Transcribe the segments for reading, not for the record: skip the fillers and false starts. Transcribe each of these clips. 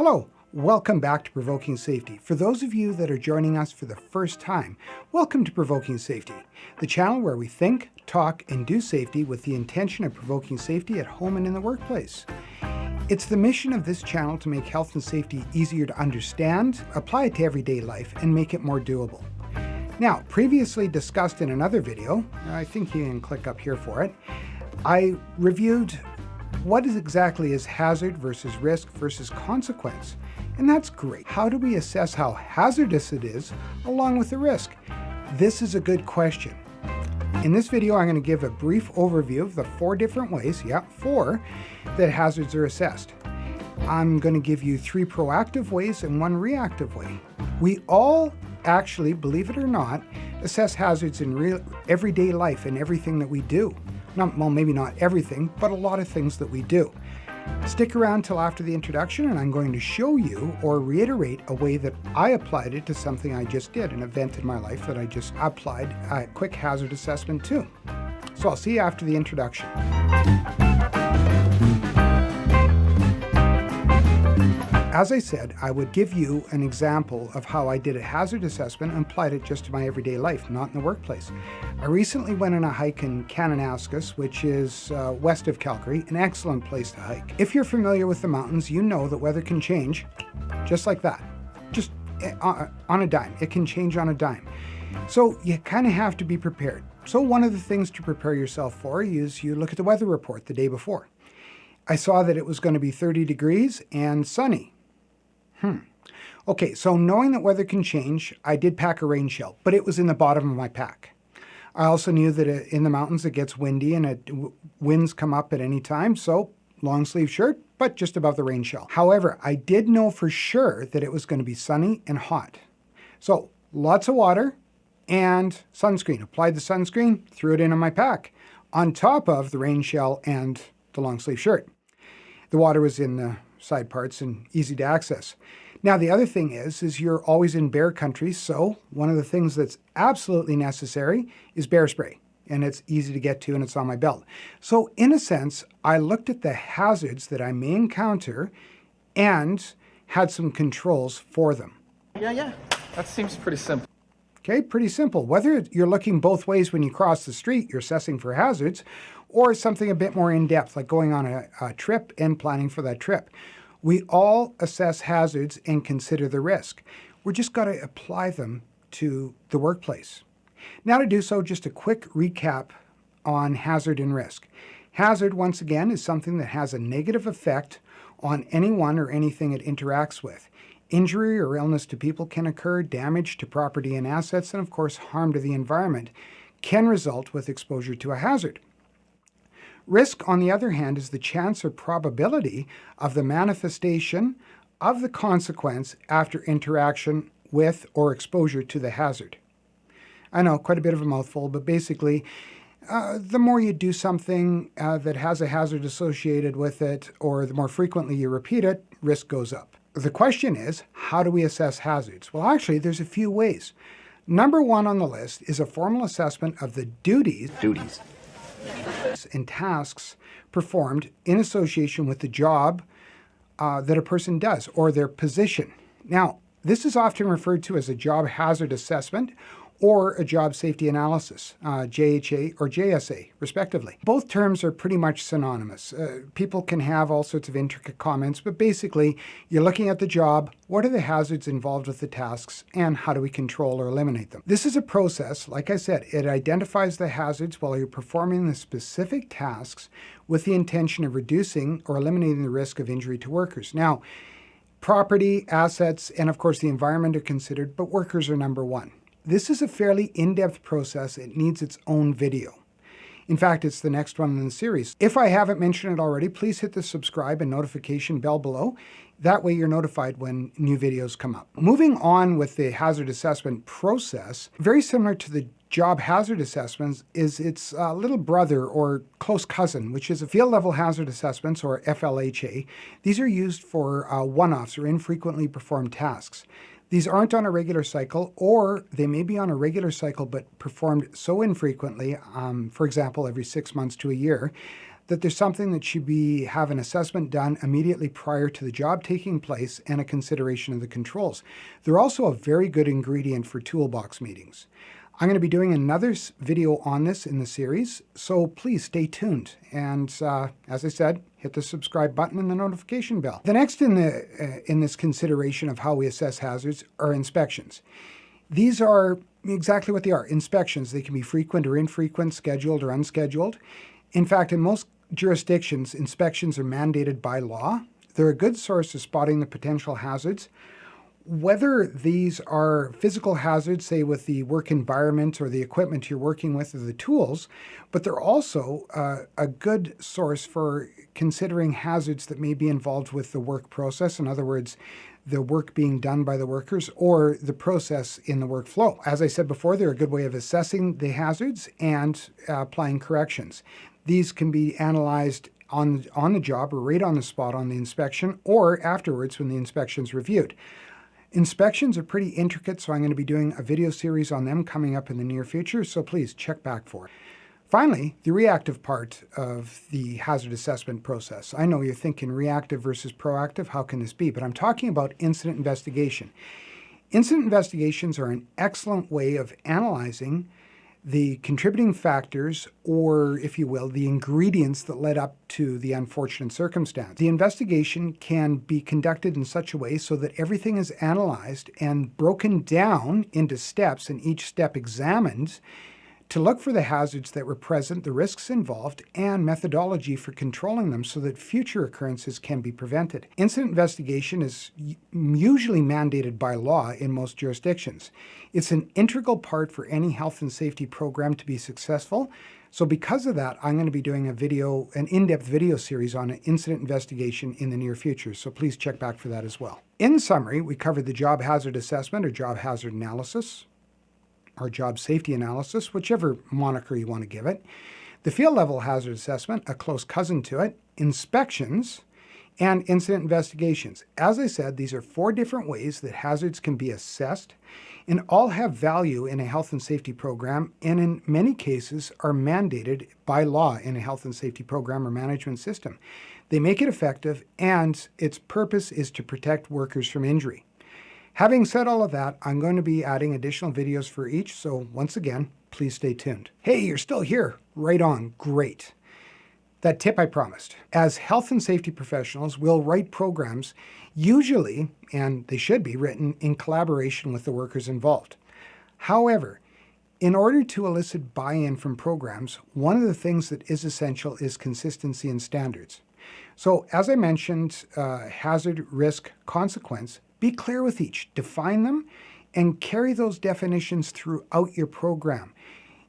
Hello, welcome back to Provoking Safety. For those of you that are joining us for the first time, welcome to Provoking Safety, the channel where we think, talk, and do safety with the intention of provoking safety at home and in the workplace. It's the mission of this channel to make health and safety easier to understand, apply it to everyday life, and make it more doable. Now, previously discussed in another video, I think you can click up here for it, I reviewed what exactly is hazard versus risk versus consequence. And that's great. How do we assess how hazardous it is along with the risk? This is a good question. In this video, I'm going to give a brief overview of the four different ways, four, that hazards are assessed. I'm going to give you three proactive ways and one reactive way. We all actually, believe it or not, assess hazards in real everyday life and everything that we do. Well, maybe not everything, but a lot of things that we do. Stick around till after the introduction and I'm going to show you or reiterate a way that I applied it to something I just did, an event in my life that I just applied a quick hazard assessment to. So I'll see you after the introduction. As I said, I would give you an example of how I did a hazard assessment and applied it just to my everyday life, not in the workplace. I recently went on a hike in Kananaskis, which is west of Calgary, an excellent place to hike. If you're familiar with the mountains, you know that weather can change just like that, just on a dime. It can change on a dime. So you kind of have to be prepared. So one of the things to prepare yourself for is you look at the weather report the day before. I saw that it was going to be 30 degrees and sunny. Okay, so knowing that weather can change, I did pack a rain shell, but it was in the bottom of my pack. I also knew that in the mountains it gets windy and winds come up at any time, so long sleeve shirt, but just above the rain shell. However, I did know for sure that it was going to be sunny and hot. So lots of water and sunscreen. Applied the sunscreen, threw it in my pack, on top of the rain shell and the long sleeve shirt. The water was in the side parts and easy to access. Now, the other thing is you're always in bear country, so one of the things that's absolutely necessary is bear spray, and it's easy to get to and it's on my belt. So in a sense, I looked at the hazards that I may encounter and had some controls for them. Yeah, that seems pretty simple. Okay, pretty simple. Whether you're looking both ways when you cross the street, you're assessing for hazards, or something a bit more in-depth, like going on a trip and planning for that trip. We all assess hazards and consider the risk. We're just got to apply them to the workplace. Now to do so, just a quick recap on hazard and risk. Hazard, once again, is something that has a negative effect on anyone or anything it interacts with. Injury or illness to people can occur, damage to property and assets, and of course harm to the environment can result with exposure to a hazard. Risk, on the other hand, is the chance or probability of the manifestation of the consequence after interaction with or exposure to the hazard. I know, quite a bit of a mouthful, but basically, the more you do something that has a hazard associated with it, or the more frequently you repeat it, risk goes up. The question is, how do we assess hazards? Well, actually, there's a few ways. Number one on the list is a formal assessment of the duties and tasks performed in association with the job that a person does, or their position. Now, this is often referred to as a job hazard assessment or a job safety analysis, JHA or JSA, respectively. Both terms are pretty much synonymous. People can have all sorts of intricate comments, but basically, you're looking at the job, what are the hazards involved with the tasks, and how do we control or eliminate them? This is a process, like I said, it identifies the hazards while you're performing the specific tasks with the intention of reducing or eliminating the risk of injury to workers. Now, property, assets, and of course the environment are considered, but workers are number one. This is a fairly in-depth process. It needs its own video. In fact, it's the next one in the series. If I haven't mentioned it already, please hit the subscribe and notification bell below. That way you're notified when new videos come up. Moving on with the hazard assessment process, very similar to the job hazard assessments is its little brother or close cousin, which is a field level hazard assessments, or FLHA. These are used for one-offs or infrequently performed tasks. These aren't on a regular cycle, or they may be on a regular cycle but performed so infrequently, for example, every 6 months to a year, that there's something that should have an assessment done immediately prior to the job taking place and a consideration of the controls. They're also a very good ingredient for toolbox meetings. I'm going to be doing another video on this in the series, so please stay tuned. And as I said, hit the subscribe button and the notification bell. The next in this consideration of how we assess hazards are inspections. These are exactly what they are, inspections. They can be frequent or infrequent, scheduled or unscheduled. In fact, in most jurisdictions, inspections are mandated by law. They're a good source of spotting the potential hazards. Whether these are physical hazards, say with the work environment or the equipment you're working with or the tools, but they're also a good source for considering hazards that may be involved with the work process. In other words, the work being done by the workers or the process in the workflow. As I said before, they're a good way of assessing the hazards and applying corrections. These can be analyzed on the job or right on the spot on the inspection or afterwards when the inspection's reviewed. Inspections are pretty intricate, so I'm going to be doing a video series on them coming up in the near future, so please check back for it. Finally, the reactive part of the hazard assessment process. I know you're thinking reactive versus proactive, how can this be? But I'm talking about incident investigation. Incident investigations are an excellent way of analyzing the contributing factors, or if you will, the ingredients that led up to the unfortunate circumstance. The investigation can be conducted in such a way so that everything is analyzed and broken down into steps and each step examined to look for the hazards that were present, the risks involved, and methodology for controlling them so that future occurrences can be prevented. Incident investigation is usually mandated by law in most jurisdictions. It's an integral part for any health and safety program to be successful. So because of that, I'm going to be doing an in-depth video series on incident investigation in the near future. So please check back for that as well. In summary, we covered the job hazard assessment or job hazard analysis, or job safety analysis, whichever moniker you want to give it, the field level hazard assessment, a close cousin to it, inspections, and incident investigations. As I said, these are 4 different ways that hazards can be assessed and all have value in a health and safety program, and in many cases are mandated by law in a health and safety program or management system. They make it effective, and its purpose is to protect workers from injury. Having said all of that, I'm going to be adding additional videos for each, so once again, please stay tuned. Hey, you're still here. Right on. Great. That tip I promised. As health and safety professionals, we'll write programs, usually, and they should be written in collaboration with the workers involved. However, in order to elicit buy-in from programs, one of the things that is essential is consistency in standards. So as I mentioned, hazard, risk, consequence, be clear with each, define them, and carry those definitions throughout your program.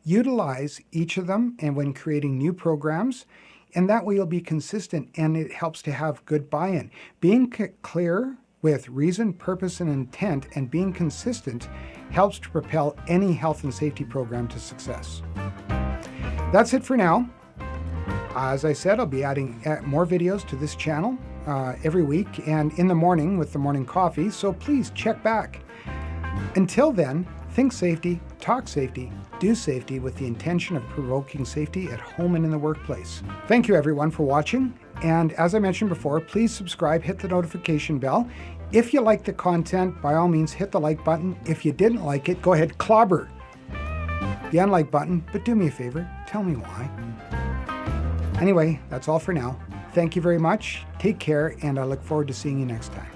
Utilize each of them and when creating new programs, and that way you'll be consistent and it helps to have good buy-in. Being clear with reason, purpose, and intent and being consistent helps to propel any health and safety program to success. That's it for now. As I said, I'll be adding more videos to this channel every week and in the morning with the morning coffee, so please check back. Until then, think safety, talk safety, do safety with the intention of provoking safety at home and in the workplace. Thank you everyone for watching, and as I mentioned before, please subscribe, hit the notification bell. If you like the content, by all means hit the like button. If you didn't like it, go ahead, clobber the unlike button, but do me a favor, tell me why. Anyway, that's all for now. Thank you very much, take care, and I look forward to seeing you next time.